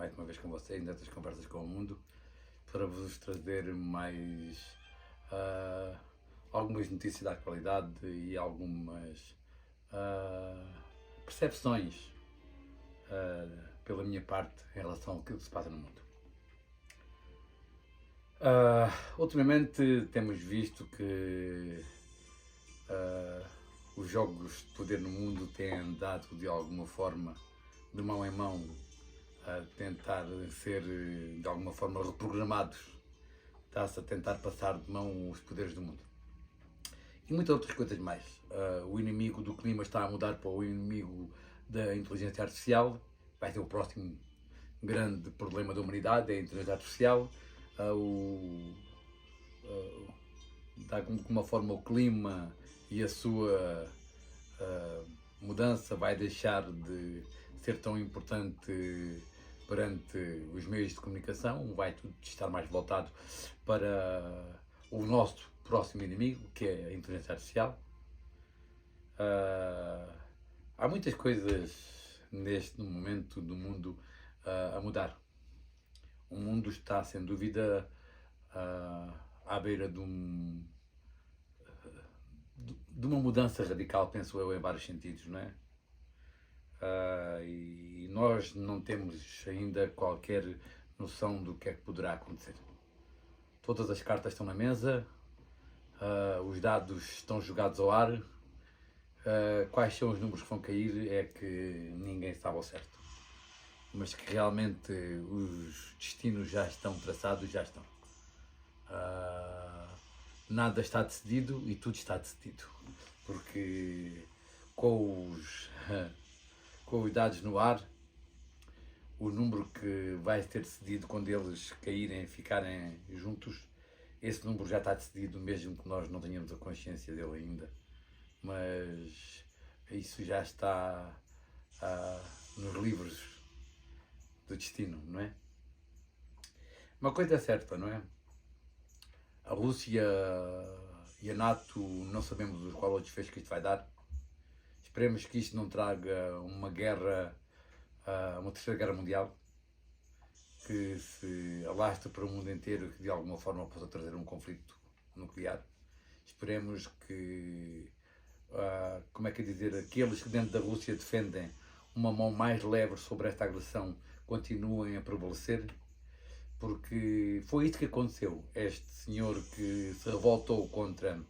mais uma vez com vocês nestas conversas com o mundo para vos trazer mais algumas notícias da atualidade e algumas percepções pela minha parte em relação ao que se passa no mundo. Ultimamente temos visto que os jogos de poder no mundo têm andado de alguma forma de mão em mão a tentar ser de alguma forma reprogramados. Está-se a tentar passar de mão os poderes do mundo. E muitas outras coisas mais. O inimigo do clima está a mudar para o inimigo da inteligência artificial. Vai ser o próximo grande problema da humanidade, é a inteligência artificial. De alguma forma o clima e a sua mudança vai deixar de ser tão importante perante os meios de comunicação, vai tudo estar mais voltado para o nosso próximo inimigo, que é a inteligência artificial. Há muitas coisas neste momento do mundo a mudar. O mundo está, sem dúvida, à beira de uma mudança radical, penso eu, em vários sentidos, não é? E nós não temos ainda qualquer noção do que é que poderá acontecer. Todas as cartas estão na mesa, os dados estão jogados ao ar, quais são os números que vão cair é que ninguém sabe ao certo. Mas que realmente os destinos já estão traçados, já estão. Nada está decidido e tudo está decidido, porque com os dados no ar, o número que vai ser decidido quando eles caírem, ficarem juntos, esse número já está decidido, mesmo que nós não tenhamos a consciência dele ainda, mas isso já está nos livros do destino, não é? Uma coisa é certa, não é? A Rússia e a NATO não sabemos qual é o desfecho que isto vai dar. Esperemos que isto não traga uma guerra, uma terceira guerra mundial, que se alastre para o mundo inteiro, que de alguma forma possa trazer um conflito nuclear. Esperemos que, como é que é dizer, aqueles que dentro da Rússia defendem uma mão mais leve sobre esta agressão continuem a prevalecer, porque foi isso que aconteceu. Este senhor que se revoltou contra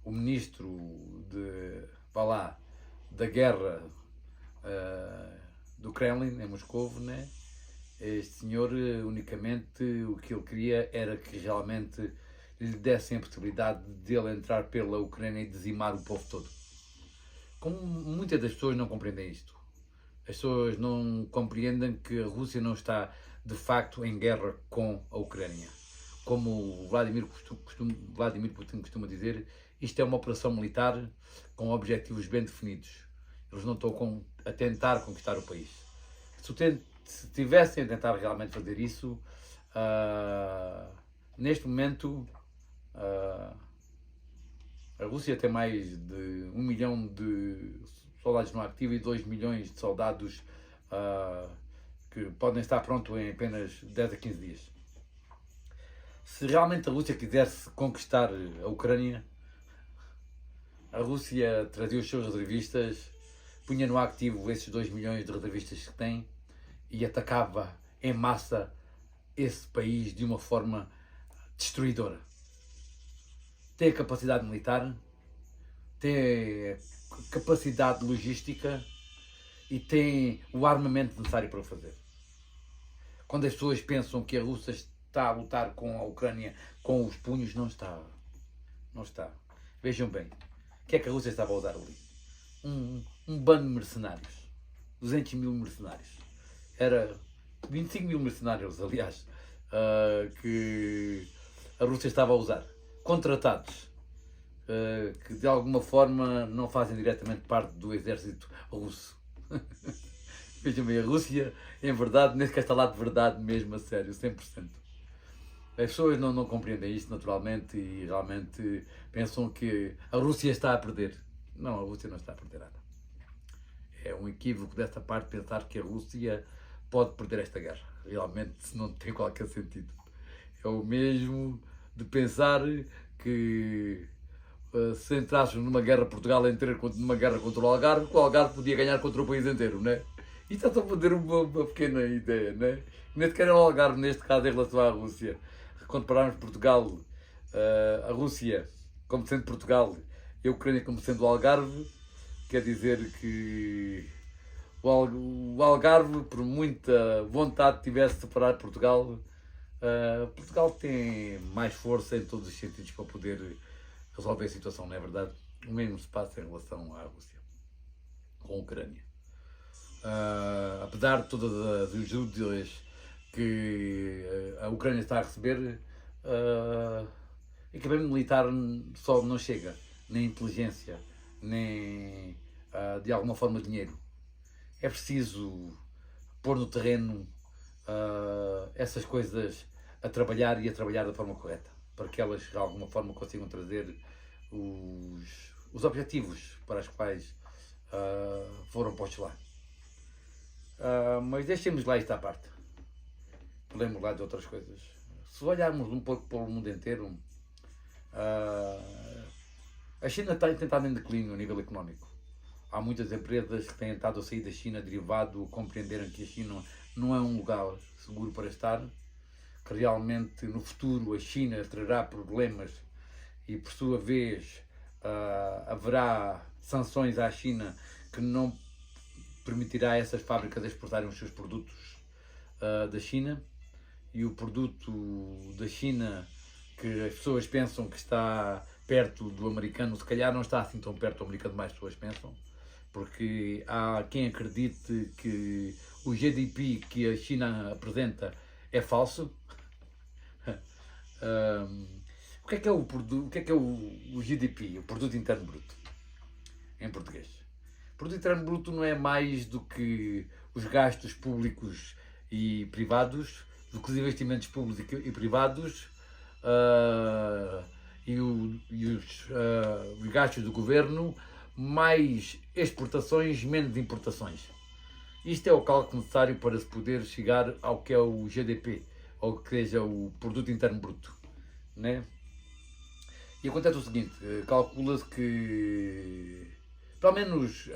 o ministro da guerra do Kremlin, em Moscou, né? Este senhor, unicamente, o que ele queria era que realmente lhe dessem a possibilidade de ele entrar pela Ucrânia e dizimar o povo todo. Como muitas das pessoas não compreendem isto. As pessoas não compreendem que a Rússia não está, de facto, em guerra com a Ucrânia. Como o Vladimir Putin costuma dizer, isto é uma operação militar com objetivos bem definidos. Eles não estão a tentar conquistar o país. Se tivessem a tentar realmente fazer isso, neste momento, a Rússia tem mais de 1 milhão de soldados no ativo e 2 milhões de soldados que podem estar prontos em apenas 10 a 15 dias. Se realmente a Rússia quisesse conquistar a Ucrânia, a Rússia trazia os seus reservistas, punha no ativo esses 2 milhões de reservistas que tem e atacava em massa esse país de uma forma destruidora. Tem a capacidade militar, tem a capacidade logística e tem o armamento necessário para o fazer. Quando as pessoas pensam que a Rússia está a lutar com a Ucrânia com os punhos, não está. Não está. Vejam bem, o que é que a Rússia estava a usar ali? Um bando de mercenários. 200 mil mercenários. Era 25 mil mercenários, aliás, que a Rússia estava a usar. Contratados. Que de alguma forma não fazem diretamente parte do exército russo. Vejam bem, a Rússia, em verdade, nesse que está lá de verdade mesmo, a sério, 100%. As pessoas não compreendem isto naturalmente e realmente pensam que a Rússia está a perder. Não, a Rússia não está a perder nada. É um equívoco dessa parte pensar que a Rússia pode perder esta guerra. realmente não tem qualquer sentido. É o mesmo de pensar que se entrássemos numa guerra Portugal inteira numa guerra contra o Algarve podia ganhar contra o país inteiro, não é? Isto é só para ter uma pequena ideia, não é? Nem sequer é o Algarve neste caso em relação à Rússia. Quando compararmos Portugal, a Rússia como sendo Portugal e a Ucrânia como sendo o Algarve, quer dizer que o Algarve, por muita vontade que tivesse de separar Portugal, Portugal tem mais força em todos os sentidos para poder resolver a situação, não é verdade? O mesmo se passa em relação à Rússia, com a Ucrânia. Apesar de todas as ajudas que a Ucrânia está a receber, equipamento militar só não chega, nem inteligência, nem de alguma forma dinheiro. É preciso pôr no terreno essas coisas a trabalhar e a trabalhar da forma correta, para que elas de alguma forma consigam trazer os objetivos para os quais foram postos lá. Mas deixemos lá esta parte. Falemos lá de outras coisas. Se olharmos um pouco para o mundo inteiro, a China está tentando em declínio a nível económico. Há muitas empresas que têm estado a sair da China derivado, compreenderam que a China não é um lugar seguro para estar, que realmente no futuro a China trará problemas e por sua vez haverá sanções à China que não permitirá a essas fábricas exportarem os seus produtos da China, e o produto da China que as pessoas pensam que está perto do americano, se calhar não está assim tão perto do americano, mais pessoas pensam, porque há quem acredite que o GDP que a China apresenta é falso. O que é o GDP, o Produto Interno Bruto, em português? O Produto Interno Bruto não é mais do que os gastos públicos e privados, do que os investimentos públicos e privados e os gastos do governo, mais exportações, menos importações. Isto é o cálculo necessário para se poder chegar ao que é o GDP, ou que seja o Produto Interno Bruto, né? E acontece o seguinte, calcula-se que, pelo menos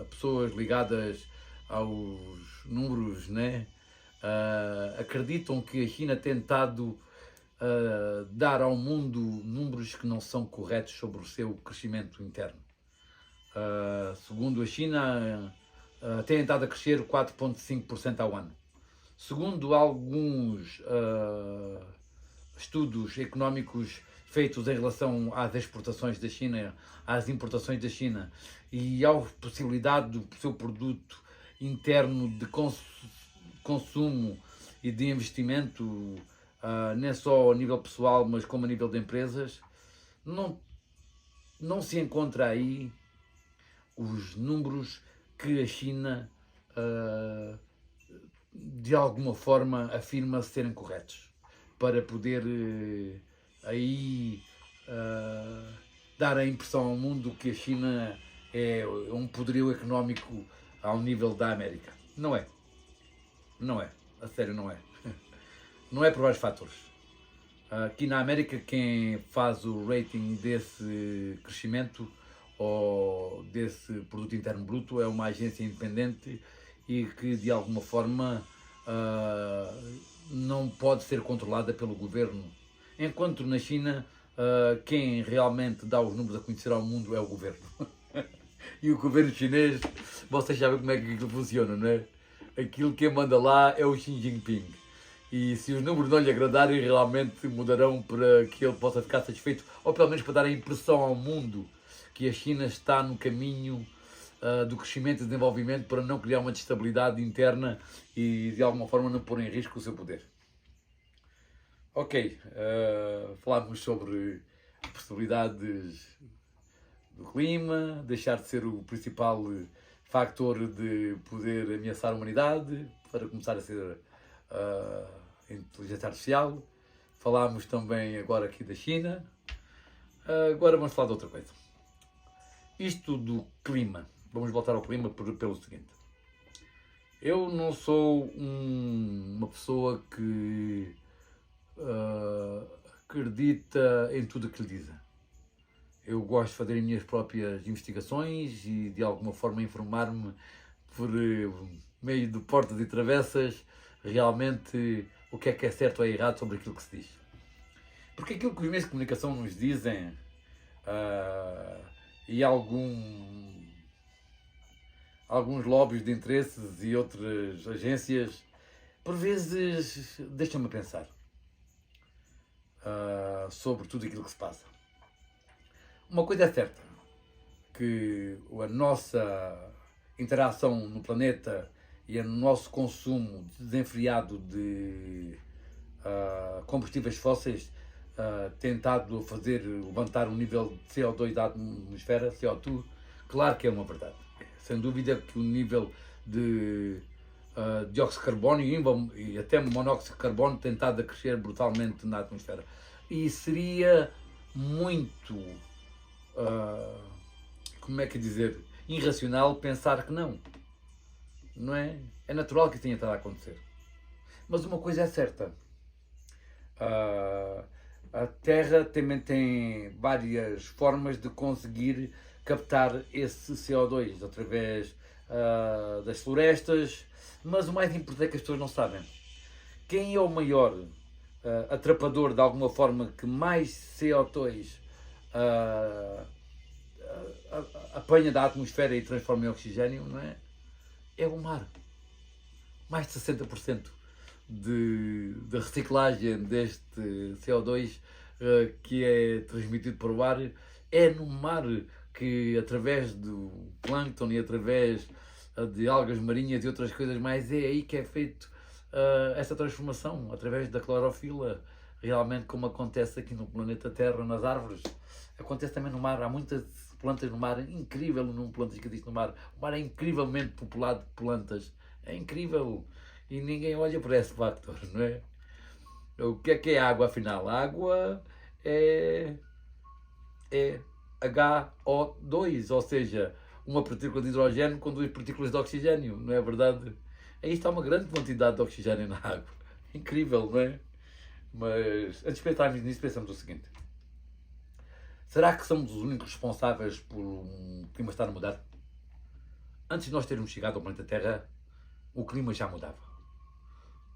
pessoas ligadas aos números, né, acreditam que a China tem tentado dar ao mundo números que não são corretos sobre o seu crescimento interno. Segundo a China, tem estado a crescer 4,5% ao ano. Segundo alguns estudos económicos feitos em relação às exportações da China, às importações da China e à possibilidade do seu produto interno de consumo e de investimento, não só a nível pessoal, mas como a nível de empresas, não se encontra aí os números que a China de alguma forma afirma serem corretos, para poder aí dar a impressão ao mundo que a China é um poderio económico ao nível da América. Não é. Não é. A sério, não é. Não é por vários fatores. Aqui na América, quem faz o rating desse crescimento ou desse Produto Interno Bruto é uma agência independente e que de alguma forma não pode ser controlada pelo governo. Enquanto na China, quem realmente dá os números a conhecer ao mundo é o governo. E o governo chinês, vocês sabem como é que aquilo funciona, não é? Aquilo que manda lá é o Xi Jinping. E se os números não lhe agradarem, realmente mudarão para que ele possa ficar satisfeito, ou pelo menos para dar a impressão ao mundo que a China está no caminho do crescimento e desenvolvimento, para não criar uma destabilidade interna e de alguma forma não pôr em risco o seu poder. Ok, falámos sobre possibilidades do clima, deixar de ser o principal factor de poder ameaçar a humanidade, para começar a ser a inteligência artificial. Falámos também agora aqui da China. Agora vamos falar de outra coisa. Isto do clima. Vamos voltar ao clima pelo seguinte. Eu não sou uma pessoa que acredita em tudo o que lhe dizem. Eu gosto de fazer as minhas próprias investigações e de alguma forma informar-me por meio de portas e travessas realmente o que é certo ou é errado sobre aquilo que se diz. Porque aquilo que os meios de comunicação nos dizem e alguns lobbies de interesses e outras agências, por vezes deixam-me pensar sobre tudo aquilo que se passa. Uma coisa é certa, que a nossa interação no planeta e o nosso consumo desenfreado de combustíveis fósseis tentado fazer levantar o nível de CO2 da atmosfera, CO2, claro que é uma verdade. Sem dúvida que o nível de dióxido de carbono e até monóxido de carbono tem estado a crescer brutalmente na atmosfera. E seria muito, como é que dizer, irracional pensar que não. Não é? É natural que isso tenha estado a acontecer. Mas uma coisa é certa. A Terra também tem várias formas de conseguir captar esse CO2 através das florestas, mas o mais importante é que as pessoas não sabem. Quem é o maior atrapador de alguma forma que mais CO2 apanha da atmosfera e transforma em oxigênio, não é? É o mar. Mais de 60% da reciclagem deste CO2 que é transmitido para o ar é no mar, que através do plâncton e através de algas marinhas e outras coisas mais, é aí que é feito essa transformação, através da clorofila, realmente como acontece aqui no planeta Terra, nas árvores. Acontece também no mar, há muitas plantas no mar, é incrível o número de plantas que existe no mar. O mar é incrivelmente populado de plantas, é incrível, e ninguém olha para esse factor, não é? O que é água, afinal? A água é HO2, ou seja, uma partícula de hidrogênio com duas partículas de oxigênio, não é verdade? Aí está uma grande quantidade de oxigênio na água. Incrível, não é? Mas antes de pensarmos nisso, pensamos o seguinte: será que somos os únicos responsáveis por um clima estar a mudar? Antes de nós termos chegado ao planeta Terra, o clima já mudava.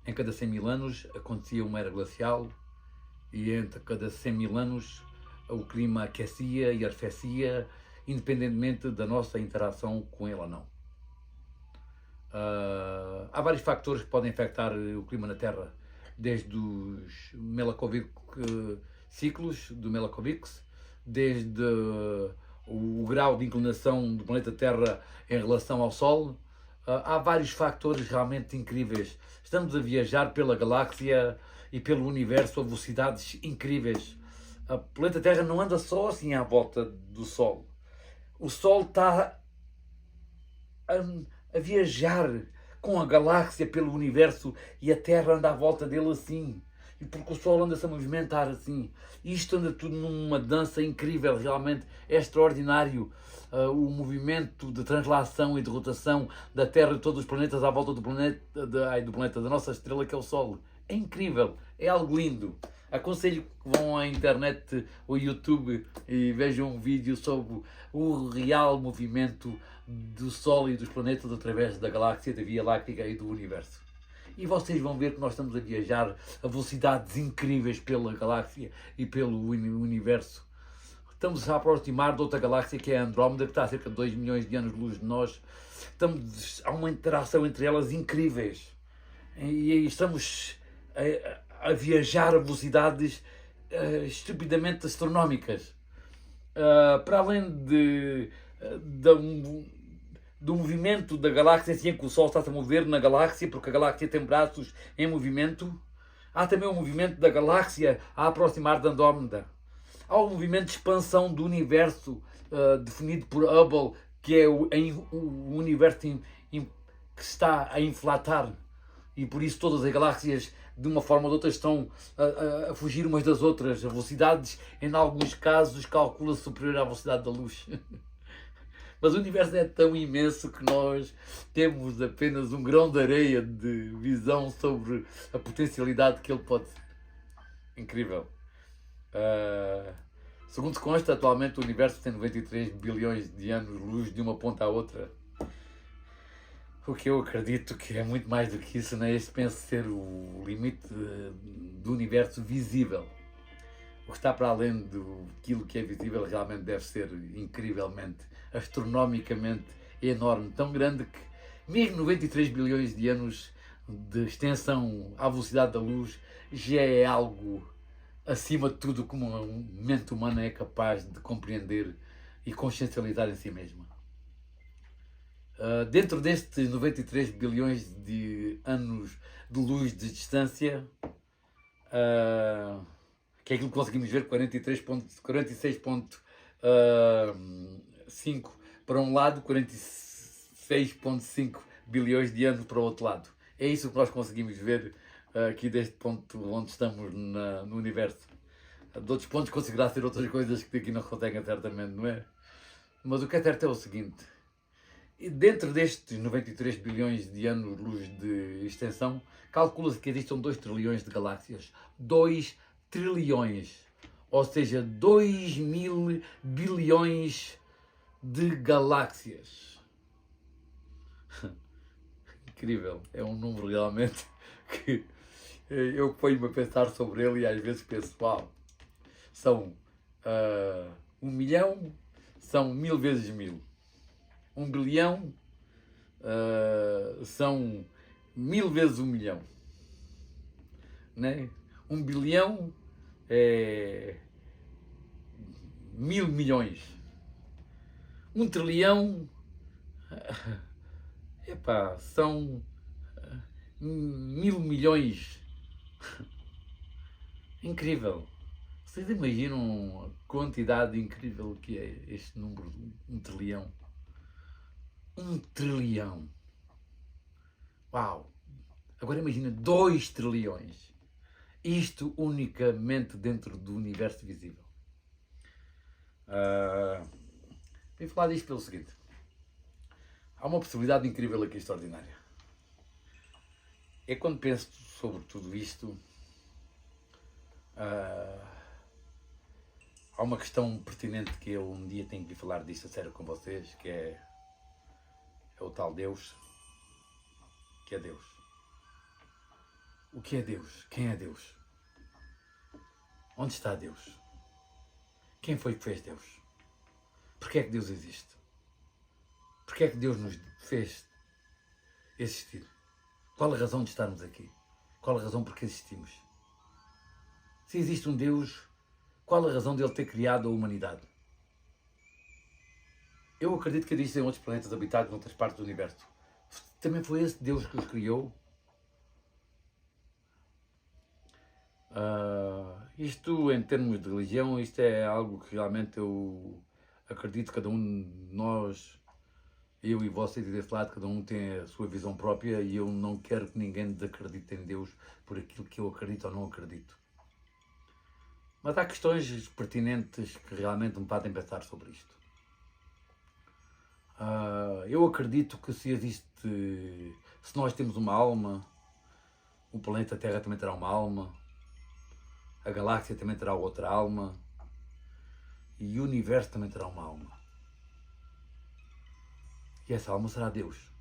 Em cada 100 mil anos acontecia uma era glacial e entre cada 100 mil anos o clima aquecia e arrefecia, independentemente da nossa interação com ele ou não. Há vários fatores que podem afetar o clima na Terra, desde os ciclos do Milankovitch, desde o grau de inclinação do planeta Terra em relação ao Sol. Há vários fatores realmente incríveis. Estamos a viajar pela galáxia e pelo universo a velocidades incríveis. O planeta Terra não anda só assim à volta do Sol. O Sol está a viajar com a galáxia pelo universo e a Terra anda à volta dele assim. E porque o Sol anda-se a movimentar assim. Isto anda tudo numa dança incrível, realmente é extraordinário. O movimento de translação e de rotação da Terra e de todos os planetas à volta do planeta, da nossa estrela que é o Sol. É incrível, é algo lindo. Aconselho que vão à internet ou YouTube e vejam um vídeo sobre o real movimento do Sol e dos planetas através da galáxia, da Via Láctea e do universo. E vocês vão ver que nós estamos a viajar a velocidades incríveis pela galáxia e pelo universo. Estamos a aproximar de outra galáxia que é a Andrómeda, que está a cerca de 2 milhões de anos-luz de nós. Há uma interação entre elas incríveis. E estamos a viajar a velocidades estupidamente astronómicas. Para além do movimento da galáxia, assim que o Sol está a mover na galáxia, porque a galáxia tem braços em movimento, há também o movimento da galáxia a aproximar da Andrómeda. Há o movimento de expansão do universo definido por Hubble, que é o universo que está a inflatar. E por isso todas as galáxias, de uma forma ou de outra, estão a fugir umas das outras. A velocidades, em alguns casos, calcula-se superior à velocidade da luz. Mas o universo é tão imenso que nós temos apenas um grão de areia de visão sobre a potencialidade que ele pode ser. Incrível. Segundo consta, atualmente o universo tem 93 bilhões de anos-luz de uma ponta à outra. O que eu acredito que é muito mais do que isso, né? Este penso ser o limite do universo visível. O que está para além daquilo que é visível realmente deve ser incrivelmente, astronomicamente enorme, tão grande que mesmo 93 bilhões de anos de extensão à velocidade da luz já é algo acima de tudo como uma mente humana é capaz de compreender e consciencializar em si mesma. Dentro destes 93 bilhões de anos de luz de distância, que é aquilo que conseguimos ver, 46,5 para um lado, 46,5 bilhões de anos para o outro lado. É isso que nós conseguimos ver aqui deste ponto onde estamos no universo. De outros pontos conseguirá ser outras coisas que aqui não conseguem certamente, não é? Mas o que é certo é o seguinte: dentro destes 93 bilhões de anos-luz de extensão, calcula-se que existam 2 trilhões de galáxias. 2 trilhões, ou seja, 2.000 bilhões de galáxias. Incrível, é um número realmente que eu ponho-me a pensar sobre ele e às vezes penso, uau, são 1 milhão, são 1000 vezes 1000. 1 bilhão são 1000 vezes 1 milhão, né? 1 bilhão é 1000 milhões. 1 trilhão são 1000 milhões. Incrível. Vocês imaginam a quantidade incrível que é este número de 1 trilhão? 1 trilhão. Uau! Agora imagina 2 trilhões. Isto unicamente dentro do universo visível. Vim falar disto pelo seguinte. Há uma possibilidade incrível aqui, extraordinária. É quando penso sobre tudo isto, há uma questão pertinente que eu um dia tenho que falar disto a sério com vocês, que é o tal Deus, que é Deus. O que é Deus? Quem é Deus? Onde está Deus? Quem foi que fez Deus? Porquê é que Deus existe? Porquê é que Deus nos fez existir? Qual a razão de estarmos aqui? Qual a razão por que existimos? Se existe um Deus, qual a razão de Ele ter criado a humanidade? Eu acredito que existem outros planetas habitados em outras partes do universo. Também foi esse Deus que os criou? Isto, em termos de religião, isto é algo que realmente eu acredito que cada um de nós, eu e vocês desse lado, cada um tem a sua visão própria e eu não quero que ninguém desacredite em Deus por aquilo que eu acredito ou não acredito. Mas há questões pertinentes que realmente me fazem pensar sobre isto. Eu acredito que se nós temos uma alma, o planeta Terra também terá uma alma, a galáxia também terá outra alma e o universo também terá uma alma. E essa alma será Deus.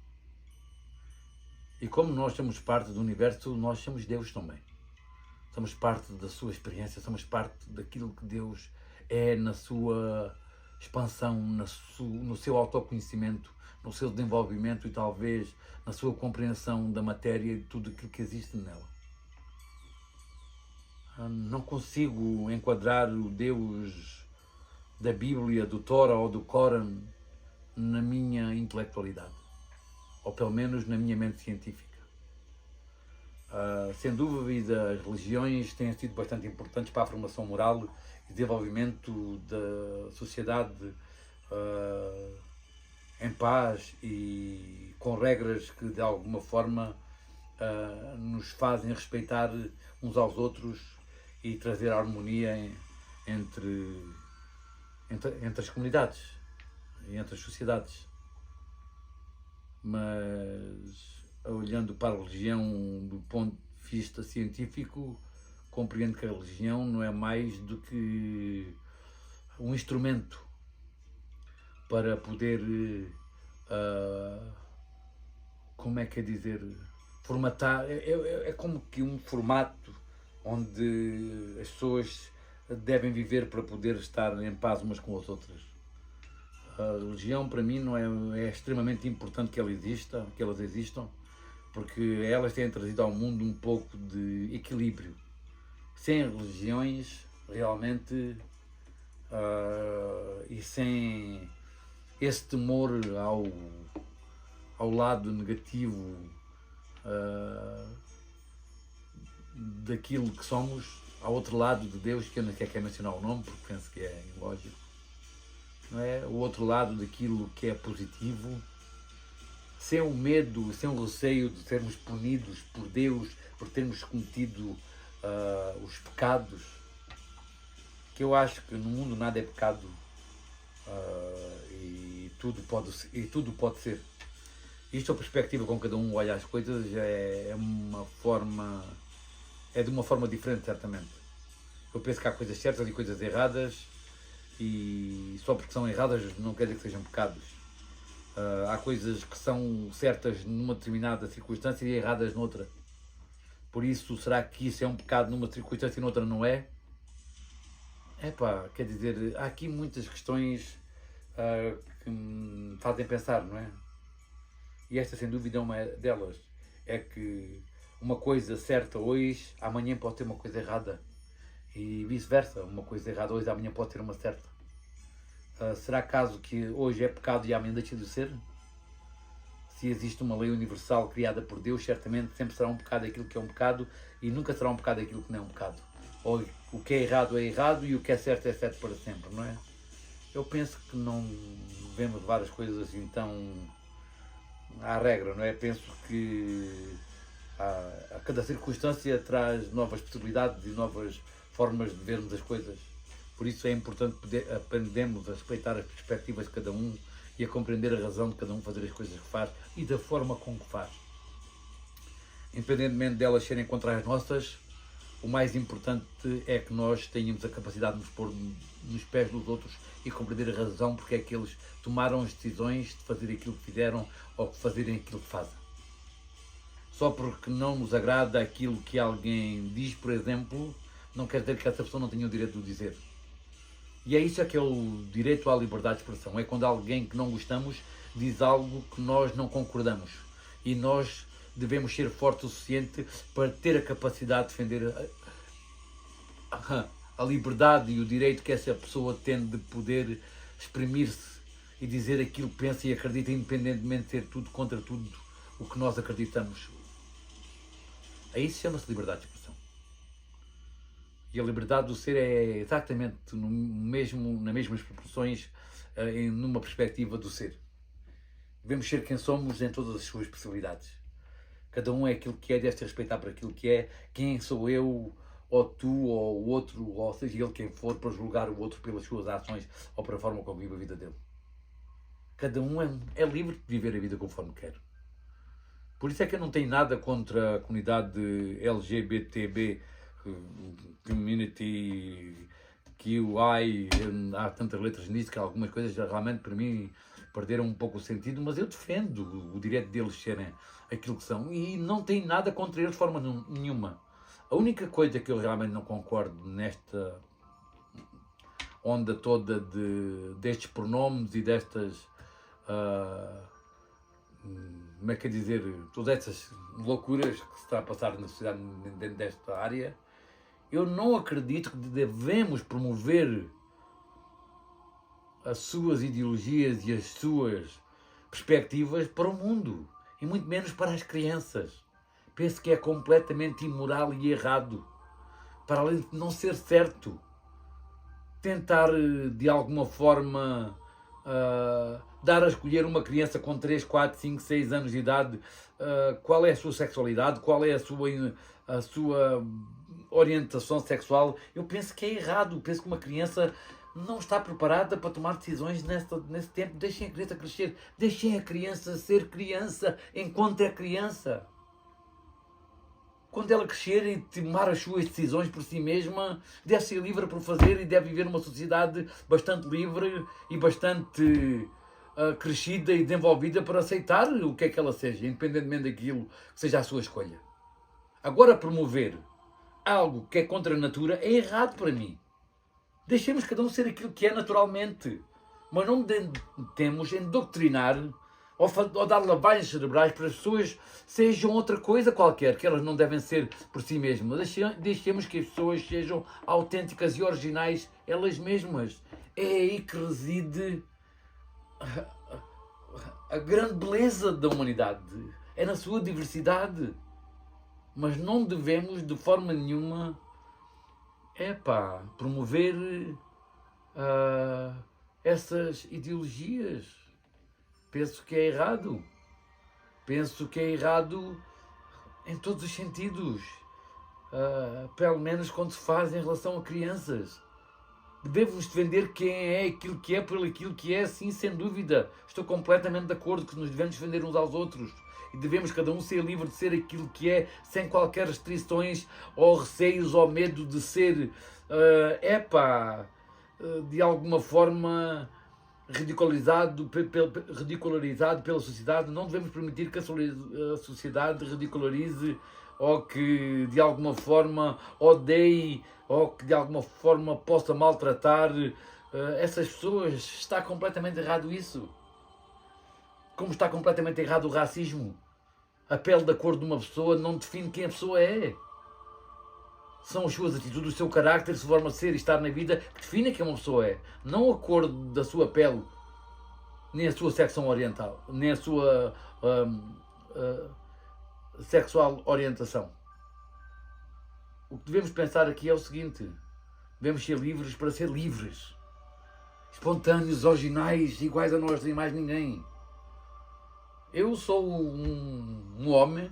E como nós somos parte do universo, nós somos Deus também. Somos parte da sua experiência, somos parte daquilo que Deus é na sua expansão, no seu autoconhecimento, no seu desenvolvimento e talvez na sua compreensão da matéria e de tudo aquilo que existe nela. Não consigo enquadrar o Deus da Bíblia, do Torá ou do Corão na minha intelectualidade, ou pelo menos na minha mente científica. Sem dúvida, as religiões têm sido bastante importantes para a formação moral e desenvolvimento da sociedade em paz e com regras que de alguma forma nos fazem respeitar uns aos outros e trazer harmonia entre as comunidades. entre as sociedades. Mas, olhando para a religião do ponto de vista científico, compreendo que a religião não é mais do que um instrumento para poder, como é que é dizer, formatar, é como que um formato onde as pessoas devem viver para poder estar em paz umas com as outras. A religião, para mim, não é extremamente importante que elas existam, porque elas têm trazido ao mundo um pouco de equilíbrio. Sem religiões, realmente, e sem esse temor ao lado negativo daquilo que somos, ao outro lado de Deus, que eu não quero mencionar o nome, porque penso que é ilógico, não é? O outro lado daquilo que é positivo, sem o medo, sem o receio de sermos punidos por Deus, por termos cometido os pecados, que eu acho que no mundo nada é pecado, e tudo pode ser. Isto, a perspectiva com cada um olha as coisas, é de uma forma diferente, certamente. Eu penso que há coisas certas e coisas erradas, e só porque são erradas não quer dizer que sejam pecados. Há coisas que são certas numa determinada circunstância e erradas noutra. Por isso, será que isso é um pecado numa circunstância e noutra não é? Quer dizer, há aqui muitas questões que me fazem pensar, não é? E esta, sem dúvida, é uma delas. É que uma coisa certa hoje, amanhã pode ter uma coisa errada. E vice-versa, uma coisa errada hoje, amanhã pode ter uma certa. Será caso que hoje é pecado e amanhã deixa de ser? Se existe uma lei universal criada por Deus, certamente sempre será um pecado aquilo que é um pecado e nunca será um pecado aquilo que não é um pecado. Ou o que é errado e o que é certo para sempre, não é? Eu penso que não devemos levar as coisas assim tão à regra, não é? Penso que a cada circunstância traz novas possibilidades e novas formas de vermos as coisas. Por isso é importante aprendermos a respeitar as perspectivas de cada um e a compreender a razão de cada um fazer as coisas que faz e da forma como que faz. Independentemente delas serem contra as nossas, o mais importante é que nós tenhamos a capacidade de nos pôr nos pés dos outros e compreender a razão porque é que eles tomaram as decisões de fazer aquilo que fizeram ou de fazerem aquilo que fazem. Só porque não nos agrada aquilo que alguém diz, por exemplo, não quer dizer que essa pessoa não tenha o direito de o dizer. E é isso que é o direito à liberdade de expressão. É quando alguém que não gostamos diz algo que nós não concordamos. E nós devemos ser fortes o suficiente para ter a capacidade de defender a liberdade e o direito que essa pessoa tem de poder exprimir-se e dizer aquilo que pensa e acredita, independentemente de ser tudo contra tudo o que nós acreditamos. A isso chama-se liberdade de expressão. E a liberdade do ser é exatamente nas mesmas proporções, numa perspectiva do ser. Devemos ser quem somos em todas as suas possibilidades. Cada um é aquilo que é, deve-se respeitar por aquilo que é. Quem sou eu, ou tu, ou o outro, ou seja ele quem for, para julgar o outro pelas suas ações ou pela forma como vive a vida dele. Cada um é livre de viver a vida conforme quer. Por isso é que eu não tenho nada contra a comunidade LGBTB, community QI, há tantas letras nisso que algumas coisas realmente para mim perderam um pouco o sentido, mas eu defendo o direito deles serem aquilo que são e não tenho nada contra eles de forma nenhuma. A única coisa que eu realmente não concordo nesta onda toda destes pronomes e destas, como é que é dizer, todas essas loucuras que se está a passar na sociedade dentro desta área, eu não acredito que devemos promover as suas ideologias e as suas perspectivas para o mundo, e muito menos para as crianças. Penso que é completamente imoral e errado, para além de não ser certo. Tentar, de alguma forma, dar a escolher uma criança com 3, 4, 5, 6 anos de idade qual é a sua sexualidade, qual é a sua orientação sexual, eu penso que é errado. Eu penso que uma criança não está preparada para tomar decisões nesse tempo. Deixem a criança crescer. Deixem a criança ser criança enquanto é criança. Quando ela crescer e tomar as suas decisões por si mesma, deve ser livre para o fazer e deve viver numa sociedade bastante livre e bastante crescida e desenvolvida para aceitar o que é que ela seja, independentemente daquilo que seja a sua escolha. Agora, promover algo que é contra a natura é errado para mim. Deixemos cada um ser aquilo que é naturalmente, mas não temos em doutrinar ou dar lavagens cerebrais para as pessoas sejam outra coisa qualquer, que elas não devem ser por si mesmas. Deixemos que as pessoas sejam autênticas e originais elas mesmas. É aí que reside a grande beleza da humanidade. É na sua diversidade. Mas não devemos de forma nenhuma promover essas ideologias. Penso que é errado. Penso que é errado em todos os sentidos. Pelo menos quando se faz em relação a crianças. Devemos defender quem é aquilo que é por aquilo que é, sim, sem dúvida. Estou completamente de acordo que nos devemos defender uns aos outros. E devemos cada um ser livre de ser aquilo que é, sem qualquer restrições ou receios ou medo de ser, de alguma forma ridicularizado pela sociedade. Não devemos permitir que a sociedade ridicularize ou que de alguma forma odeie ou que de alguma forma possa maltratar essas pessoas. Está completamente errado isso. Como está completamente errado o racismo. A pele da cor de uma pessoa não define quem a pessoa é. São as suas atitudes, o seu carácter, a sua forma de ser e estar na vida que define quem uma pessoa é. Não a cor da sua pele, nem a sua secção oriental, nem a sua sexual orientação. O que devemos pensar aqui é o seguinte: devemos ser livres para ser livres. Espontâneos, originais, iguais a nós, sem mais ninguém. Eu sou um homem,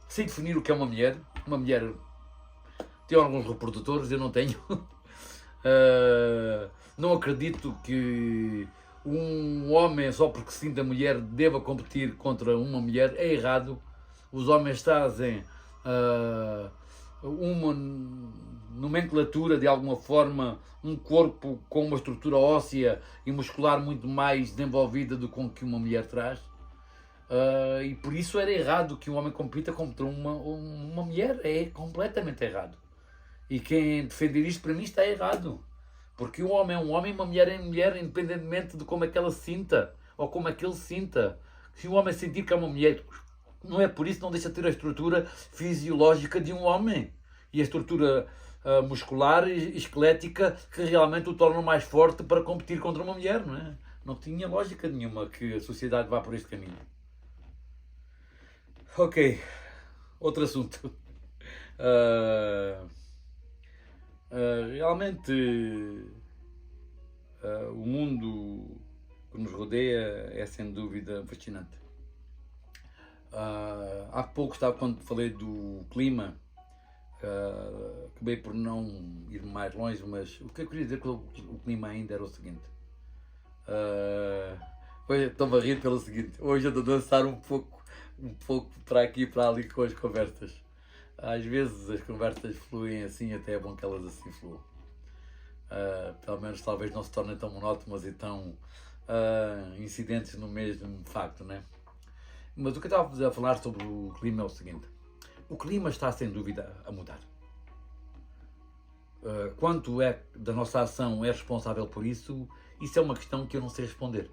sei definir o que é uma mulher. Uma mulher tem órgãos reprodutores, eu não tenho. Não acredito que um homem, só porque se sinta mulher, deva competir contra uma mulher. É errado. Os homens trazem uma nomenclatura, de alguma forma, um corpo com uma estrutura óssea e muscular muito mais desenvolvida do que uma mulher traz. E por isso era errado que um homem compita contra uma mulher. É completamente errado. E quem defender isto, para mim, está errado. Porque um homem é um homem e uma mulher é mulher, independentemente de como é que ela se sinta, ou como é que ele se sinta. Se um homem sentir que é uma mulher, não é por isso que não deixa de ter a estrutura fisiológica de um homem. E a estrutura muscular e esquelética que realmente o torna mais forte para competir contra uma mulher, não é? Não tinha lógica nenhuma que a sociedade vá por este caminho. Ok, outro assunto. Realmente o mundo que nos rodeia é sem dúvida fascinante. Há pouco, quando falei do clima, acabei por não ir mais longe, mas o que eu queria dizer com o clima ainda era o seguinte. Estou-me a rir pelo seguinte: hoje eu ando a dançar um pouco para aqui e para ali com as conversas. Às vezes as conversas fluem assim, até é bom que elas assim fluam. Pelo menos talvez não se tornem tão monótonas e tão incidentes no mesmo facto, né? Mas o que eu estava a falar sobre o clima é o seguinte: o clima está sem dúvida a mudar. Quanto é da nossa ação é responsável por isso é uma questão que eu não sei responder.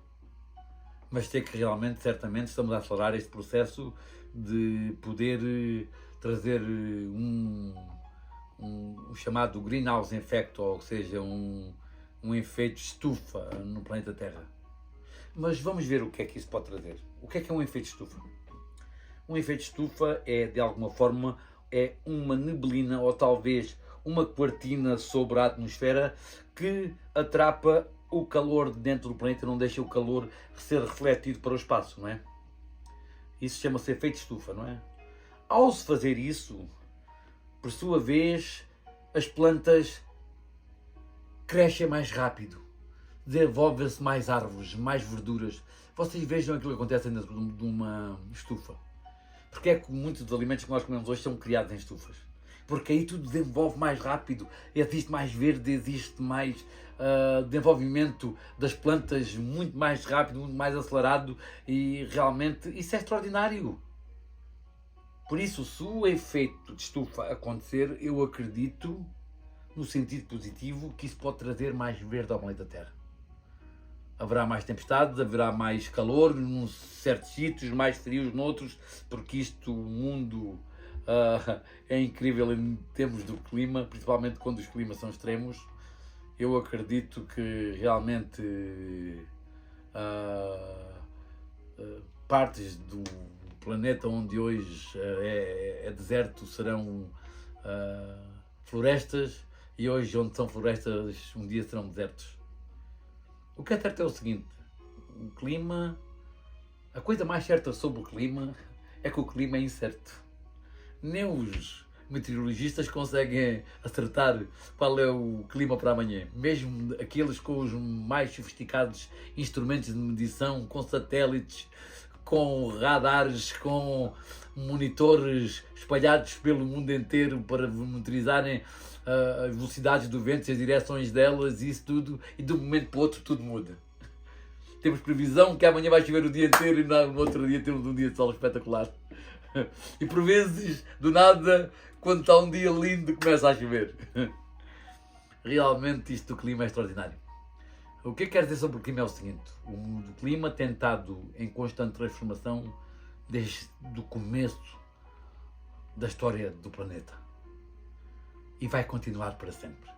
Mas sei que realmente, certamente, estamos a acelerar este processo de poder trazer um chamado greenhouse effect, ou seja, um efeito estufa no planeta Terra. Mas vamos ver o que é que isso pode trazer. O que é um efeito estufa? Um efeito estufa é, de alguma forma, uma neblina ou talvez uma cortina sobre a atmosfera que atrapa o calor dentro do planeta, não deixa o calor ser refletido para o espaço, não é? Isso chama-se efeito estufa, não é? Ao se fazer isso, por sua vez, as plantas crescem mais rápido, desenvolvem-se mais árvores, mais verduras. Vocês vejam aquilo que acontece dentro de uma estufa. Porque é que muitos dos alimentos que nós comemos hoje são criados em estufas? Porque aí tudo desenvolve mais rápido, existe mais verde, existe mais desenvolvimento das plantas muito mais rápido, muito mais acelerado, e realmente isso é extraordinário. Por isso, se o efeito de estufa acontecer, eu acredito, no sentido positivo, que isso pode trazer mais verde ao planeta Terra. Haverá mais tempestades, haverá mais calor em certos sítios, mais frios noutros, porque o mundo é incrível em termos do clima, principalmente quando os climas são extremos. Eu acredito que realmente partes do planeta onde hoje é deserto serão florestas, e hoje onde são florestas um dia serão desertos. O que é certo é o seguinte: o clima, a coisa mais certa sobre o clima é que o clima é incerto. Nem os meteorologistas conseguem acertar qual é o clima para amanhã. Mesmo aqueles com os mais sofisticados instrumentos de medição, com satélites, com radares, com monitores espalhados pelo mundo inteiro para monitorizarem as velocidades do vento e as direções delas, e isso tudo, e de um momento para o outro tudo muda. Temos previsão que amanhã vai chover o dia inteiro e no outro dia temos um dia de sol espetacular. E por vezes, do nada, quando está um dia lindo, começa a chover. Realmente isto do clima é extraordinário. O que eu quero dizer sobre o clima é o seguinte: o clima tem estado em constante transformação desde o começo da história do planeta. E vai continuar para sempre.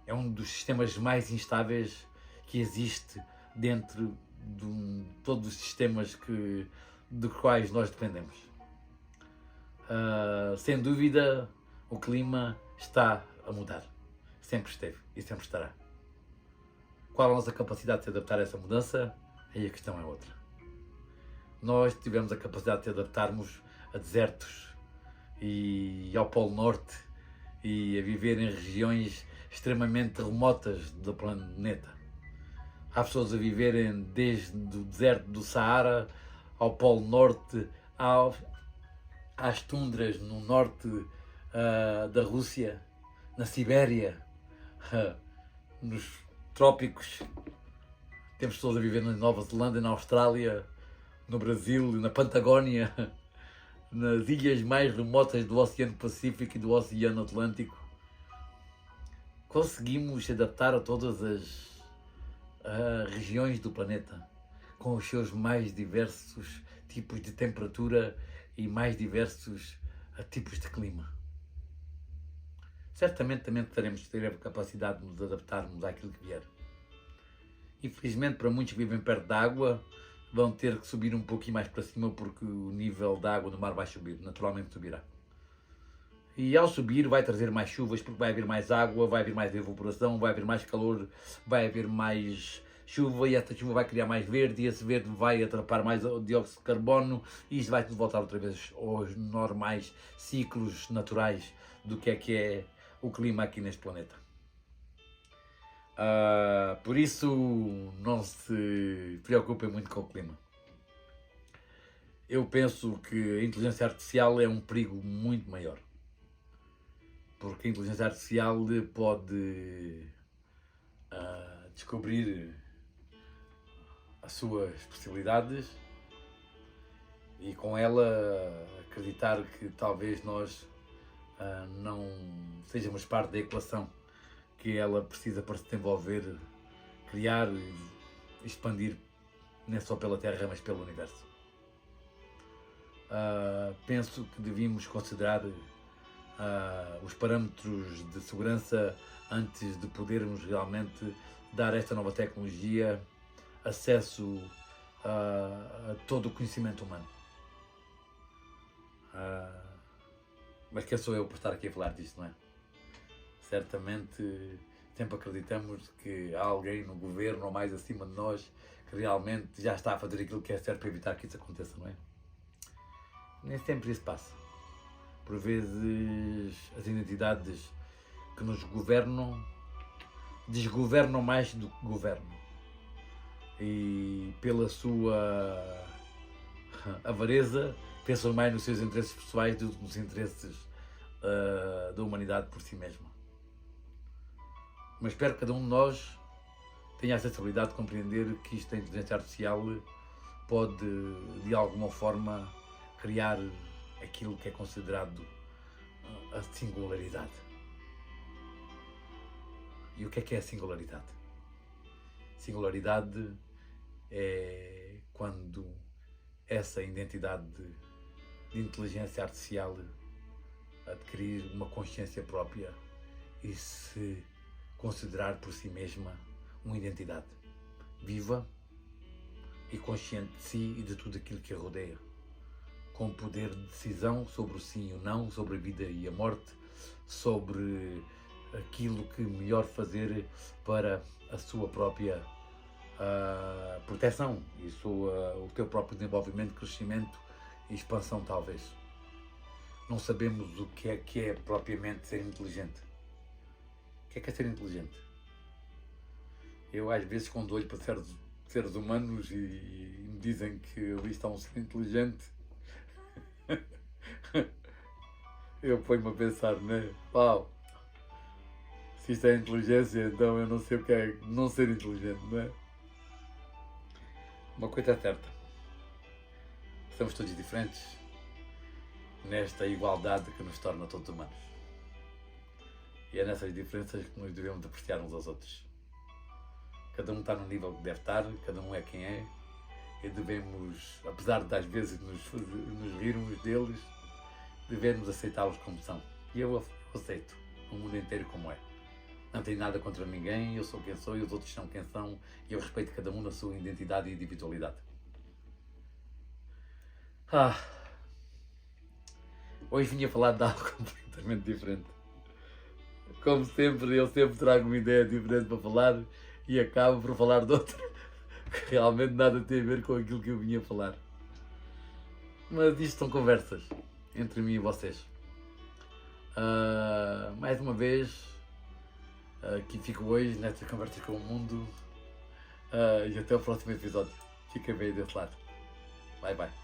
É um dos sistemas mais instáveis que existe dentro de todos os sistemas de quais nós dependemos. Sem dúvida, o clima está a mudar. Sempre esteve e sempre estará. Qual a nossa capacidade de se adaptar a essa mudança? Aí a questão é outra. Nós tivemos a capacidade de se adaptarmos a desertos e ao Polo Norte e a viver em regiões extremamente remotas do planeta. Há pessoas a viverem desde o deserto do Saara ao Polo Norte, às tundras no norte da Rússia, na Sibéria, nos trópicos. Temos pessoas a viver na Nova Zelândia, na Austrália, no Brasil, na Patagónia, nas ilhas mais remotas do Oceano Pacífico e do Oceano Atlântico. Conseguimos adaptar a todas as regiões do planeta, com os seus mais diversos tipos de temperatura e mais diversos tipos de clima. Certamente também teremos de ter a capacidade de nos adaptarmos àquilo que vier. Infelizmente, para muitos que vivem perto da água, vão ter que subir um pouquinho mais para cima, porque o nível da água do mar vai subir, naturalmente subirá. E ao subir vai trazer mais chuvas, porque vai haver mais água, vai haver mais evaporação, vai haver mais calor, vai haver mais chuva, e esta chuva vai criar mais verde, e esse verde vai atrapar mais o dióxido de carbono, e isto vai tudo voltar outra vez aos normais ciclos naturais do que é o clima aqui neste planeta. Por isso, não se preocupem muito com o clima. Eu penso que a inteligência artificial é um perigo muito maior, porque a inteligência artificial pode descobrir as suas possibilidades e com ela acreditar que talvez nós não sejamos parte da equação que ela precisa para se desenvolver, criar e expandir, não só pela Terra, mas pelo universo. Penso que devíamos considerar os parâmetros de segurança antes de podermos realmente dar a esta nova tecnologia acesso a todo o conhecimento humano. Mas quem sou eu para estar aqui a falar disto, não é? Certamente sempre acreditamos que há alguém no governo ou mais acima de nós que realmente já está a fazer aquilo que é certo para evitar que isso aconteça, não é? Nem sempre isso passa. Por vezes as identidades que nos governam desgovernam mais do que governam. E pela sua avareza pensam mais nos seus interesses pessoais do que nos interesses da humanidade por si mesma. Mas espero que cada um de nós tenha a sensibilidade de compreender que isto da inteligência artificial pode, de alguma forma, criar aquilo que é considerado a singularidade. E o que é a singularidade? Singularidade é quando essa identidade de inteligência artificial adquirir uma consciência própria e se considerar por si mesma uma identidade viva e consciente de si e de tudo aquilo que a rodeia, com poder de decisão sobre o sim e o não, sobre a vida e a morte, sobre aquilo que melhor fazer para a sua própria proteção e o teu próprio desenvolvimento, crescimento e expansão, talvez. Não sabemos o que é propriamente ser inteligente. O que é ser inteligente? Eu às vezes quando olho para certos seres humanos e me dizem que ali está um ser inteligente, eu ponho-me a pensar, né? Uau! Se isto é inteligência, então eu não sei o que é não ser inteligente, não é? Uma coisa é certa. Somos todos diferentes nesta igualdade que nos torna todos humanos. E é nessas diferenças que nos devemos apreciar uns aos outros. Cada um está no nível que deve estar, cada um é quem é, e devemos, apesar de às vezes nos rirmos deles, devemos aceitá-los como são. E eu aceito o mundo inteiro como é. Não tenho nada contra ninguém, eu sou quem sou e os outros são quem são, e eu respeito cada um na sua identidade e individualidade. Hoje vinha falar de algo completamente diferente. Como sempre, eu sempre trago uma ideia diferente para falar e acabo por falar de outra que realmente nada tem a ver com aquilo que eu vinha falar. Mas isto são conversas entre mim e vocês. Mais uma vez, aqui fico hoje nesta conversa com o mundo e até o próximo episódio. Fica bem desse lado. Bye bye.